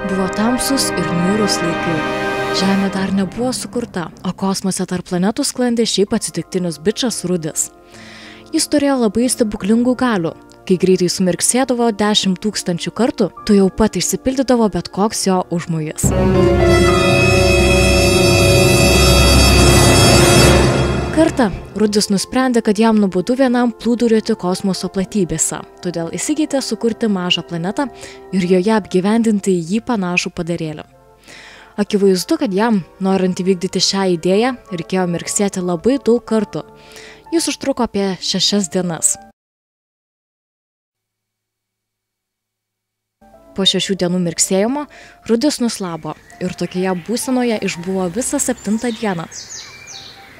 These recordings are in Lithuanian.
Buvo tamsus ir niūrūs laikai. Žemė dar nebuvo sukurta, o kosmose tarp planetų sklandė šiaip atsitiktinis bičas Rudis. Jis turėjo labai stebuklingų galių. Kai greitai sumirksėdavo 10 000 kartų, tu jau pat išsipildydavo bet koks jo užmojas. Kartą Rudis nusprendė, kad jam nuobodu vienam plūduriuoti kosmoso platybėse, todėl įsigeitė sukurti mažą planetą ir joje apgyvendinti jį panašų padarėlį. Akivaizdu, kad jam, norint įvykdyti šią idėją, reikėjo mirksėti labai daug kartų. Jis užtruko apie 6 dienas. Po 6 dienų mirksėjimo Rudis nuslabo ir tokioje būsenoje išbuvo visą 7 dieną.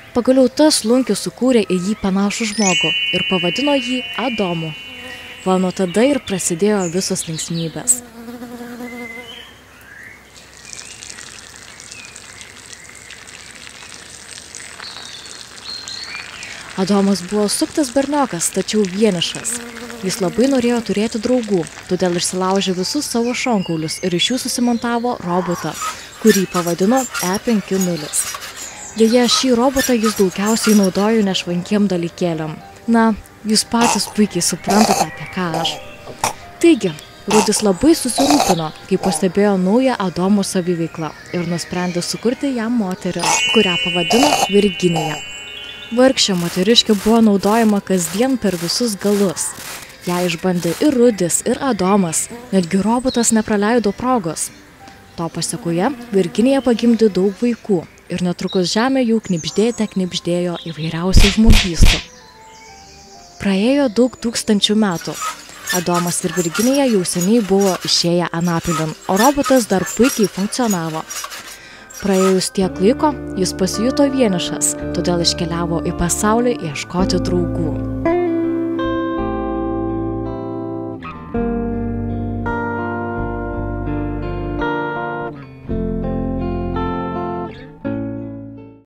Pagaliau tas lunkis sukūrė į jį panašų žmogų ir pavadino jį Adomu. Va nuo tada ir prasidėjo visos linksmybės. Adomas buvo suktas berniokas, tačiau vienišas. Jis labai norėjo turėti draugų, todėl išsilaužė visus savo šonkaulius ir iš jų susimontavo robotą, kurį pavadino E50. Deja, šį robotą jis daugiausiai naudojo nešvankiem dalykėliam. Na, jūs patys puikiai suprantate, apie ką aš. Taigi, Rudis labai susirūpino, kai pastebėjo naują Adomo saviveiklą ir nusprendė sukurti jam moterį, kurią pavadino Virginija. Vargšė moteriškė buvo naudojama kasdien per visus galus. Ją išbandė ir Rudis, ir Adomas, netgi robotas nepraleido progos. To pasekoje Virginija pagimdė daug vaikų ir netrukus žemė jų knibždėjo įvairiausių žmogystų. Praėjo daug tūkstančių metų. Adomas ir Virginija jau seniai buvo išėję anapilin, o robotas dar puikiai funkcionavo. Praėjus tiek laiko, jis pasijuto vienišas, todėl iškeliavo į pasaulį ieškoti draugų.